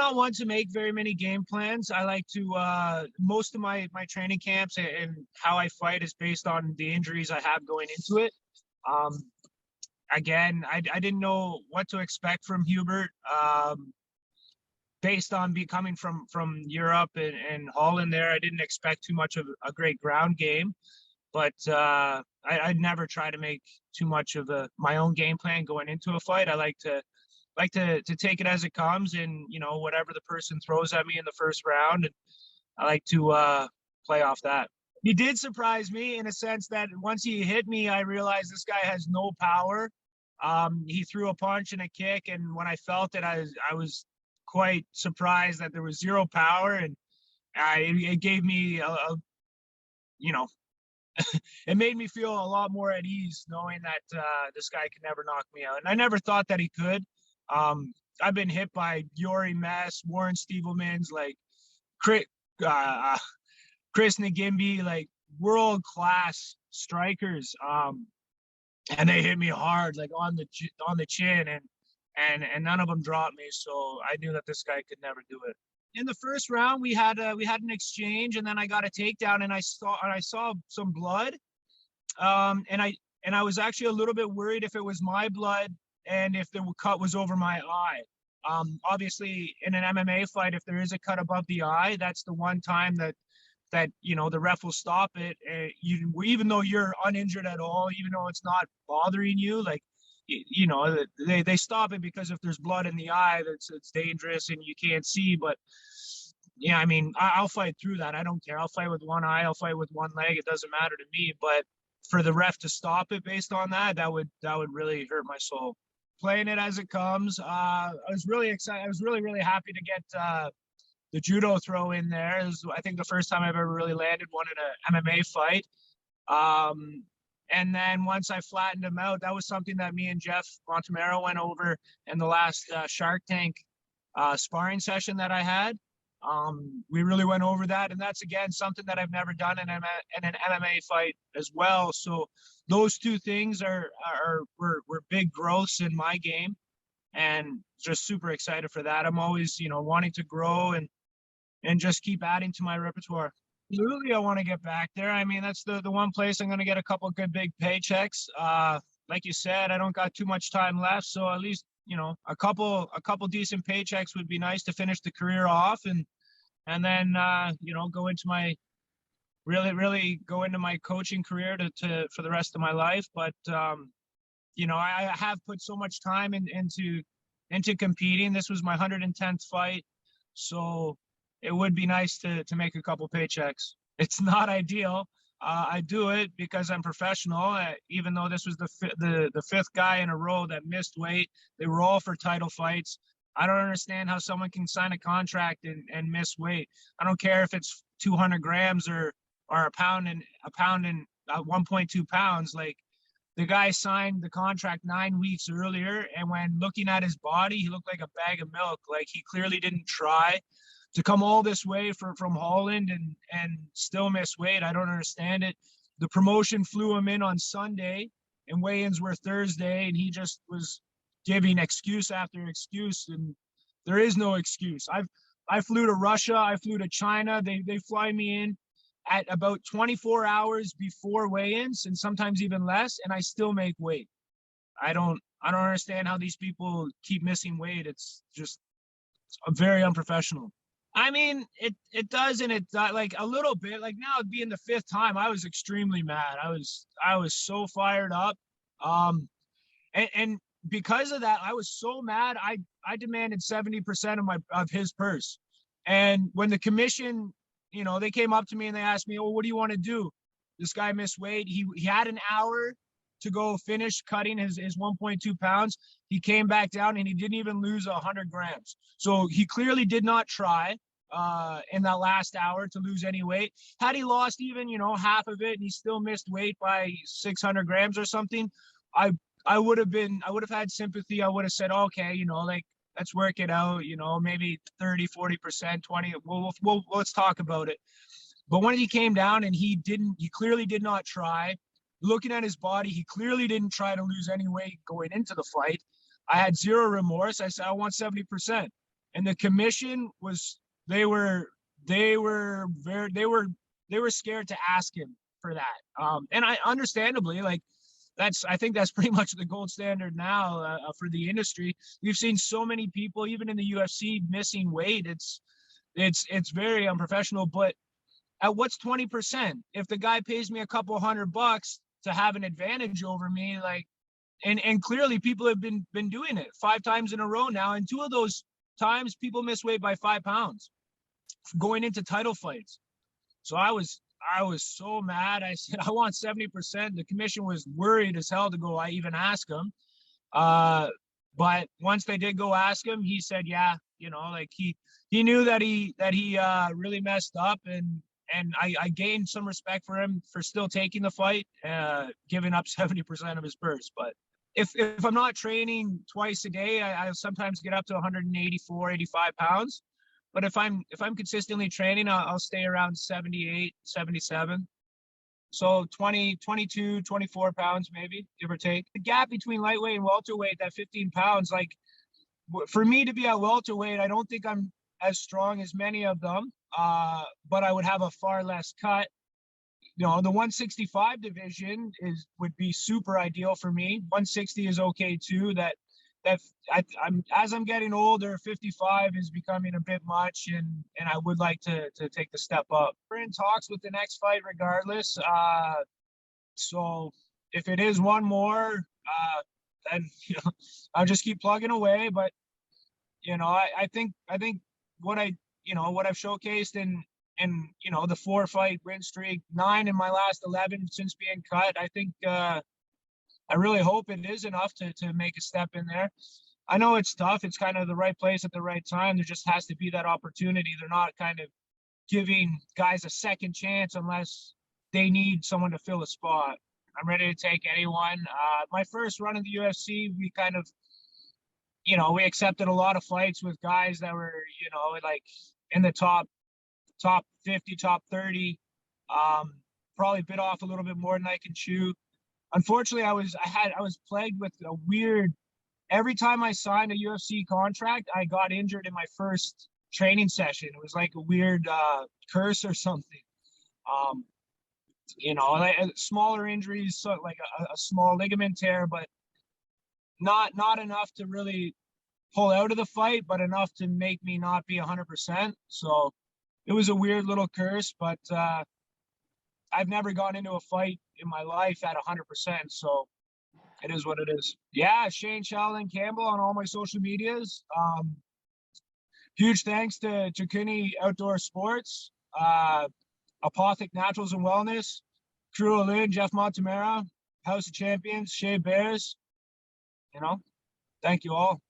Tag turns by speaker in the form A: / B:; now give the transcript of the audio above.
A: not one to make very many game plans. I like to most of my training camps and how I fight is based on the injuries I have going into it. Again, I didn't know what to expect from Hubert. Based on coming from Europe and Holland there, I didn't expect too much of a great ground game, but I'd never try to make too much of my own game plan going into a fight. I like to take it as it comes, and whatever the person throws at me in the first round, and I like to play off that. He did surprise me in a sense that once he hit me, I realized this guy has no power. He threw a punch and a kick, and when I felt it, I was quite surprised that there was zero power, and it gave me it made me feel a lot more at ease knowing that this guy could never knock me out, and I never thought that he could. I've been hit by Yori Mess, Warren Stevelmans, like Chris Nagimbi, like world-class strikers, and they hit me hard, like on the chin, and none of them dropped me. So I knew that this guy could never do it. In the first round, we had an exchange, and then I got a takedown, and I saw some blood, and I was actually a little bit worried if it was my blood and if the cut was over my eye. Obviously, in an MMA fight, if there is a cut above the eye, that's the one time that the ref will stop it. Even though you're uninjured at all, even though it's not bothering you, like they stop it because if there's blood in the eye, it's dangerous and you can't see. But yeah, I mean, I'll fight through that. I don't care. I'll fight with one eye. I'll fight with one leg. It doesn't matter to me. But for the ref to stop it based on that would really hurt my soul. Playing it as it comes. I was really excited. I was really happy to get the judo throw in there. It was, I think, the first time I've ever really landed one in an MMA fight. And then once I flattened him out, that was something that me and Jeff Montemero went over in the last Shark Tank sparring session that I had. We really went over that, and that's again something that I've never done in an MMA fight as well. So those two things were big growths in my game, and just super excited for that. I'm always wanting to grow and just keep adding to my repertoire. Absolutely, I want to get back there. I mean, that's the one place I'm going to get a couple good big paychecks. Like you said, I don't got too much time left, so at least a couple decent paychecks would be nice to finish the career off, and then go into my really go into my coaching career for the rest of my life. But I have put so much time into competing. This was my 110th fight, so it would be nice to make a couple paychecks. It's not ideal. I do it because I'm professional. Even though this was the fifth guy in a row that missed weight, they were all for title fights. I don't understand how someone can sign a contract and miss weight. I don't care if it's 200 grams or a pound and 1.2 pounds. Like, the guy signed the contract 9 weeks earlier, and when looking at his body, he looked like a bag of milk. Like, he clearly didn't try to come all this way from Holland and still miss weight. I don't understand it. The promotion flew him in on Sunday, and weigh-ins were Thursday, and he just was giving excuse after excuse, and there is no excuse. I flew to Russia. I flew to China. They fly me in at about 24 hours before weigh-ins, and sometimes even less, and I still make weight. I don't understand how these people keep missing weight. It's just very unprofessional. I mean, it does, and it like a little bit. Like, now it'd be in the fifth time. I was extremely mad. I was so fired up, and because of that, I was so mad. I demanded 70% of his purse, and when the commission, they came up to me and they asked me, "Oh, what do you want to do? This guy missed weight. He had an hour to go finish cutting his 1.2 pounds. He came back down and he didn't even lose 100 grams. So he clearly did not try in that last hour to lose any weight. Had he lost even, half of it and he still missed weight by 600 grams or something, I would have had sympathy. I would have said, okay, like, let's work it out, maybe 30, 40%, 20. We'll let's talk about it. But when he came down and he clearly did not try. Looking at his body, he clearly didn't try to lose any weight going into the fight. I had zero remorse. I said, I want 70%. And the commission was, they were scared to ask him for that. And I understandably, like, I think that's pretty much the gold standard now for the industry. We've seen so many people, even in the UFC, missing weight. It's very unprofessional. But at what's 20%? If the guy pays me a couple $100 to have an advantage over me, like, and clearly people have been doing it 5 times in a row now, and 2 of those times people miss weight by 5 pounds going into title fights. So I was so mad. I said, I want 70%. The commission was worried as hell to go I even ask him. But once they did go ask him, he said, yeah, you know, like he knew that he really messed up, and I gained some respect for him for still taking the fight, giving up 70% of his purse. But if I'm not training twice a day, I sometimes get up to 184, 85 pounds. But if I'm consistently training, I'll stay around 78, 77. So 20, 22, 24 pounds, maybe, give or take. The gap between lightweight and welterweight, that 15 pounds, like, for me to be at welterweight, I don't think I'm as strong as many of them, but I would have a far less cut. You know, the 165 division would be super ideal for me. 160 is okay too. I'm as I'm getting older, 55 is becoming a bit much, and I would like to take the step up. We're in talks with the next fight regardless. So if it is one more, then, you know, I'll just keep plugging away. But, you know, I think what I've showcased in you know, the 4-fight win streak, 9 in my last 11 since being cut, I think I really hope it is enough to make a step in there. I know it's tough. It's kind of the right place at the right time. There just has to be that opportunity. They're not kind of giving guys a second chance unless they need someone to fill a spot. I'm ready to take anyone. My first run in the UFC, we kind of, you know, we accepted a lot of fights with guys that were, you know, like in the top 50, top 30. Probably bit off a little bit more than I can chew. Unfortunately, I was plagued with a weird, every time I signed a UFC contract, I got injured in my first training session. It was like a weird curse or something. You know, like smaller injuries, so like a small ligament tear, but not enough to really pull out of the fight, but enough to make me not be 100%. So it was a weird little curse, but I've never gone into a fight in my life at 100%. So it is what it is. Yeah, Shane Sheldon Campbell on all my social medias. Huge thanks to Chakuni Outdoor Sports, Apothic Naturals and Wellness, Crew Olin, Jeff Montemera, House of Champions, Shea Bears. You know, thank you all.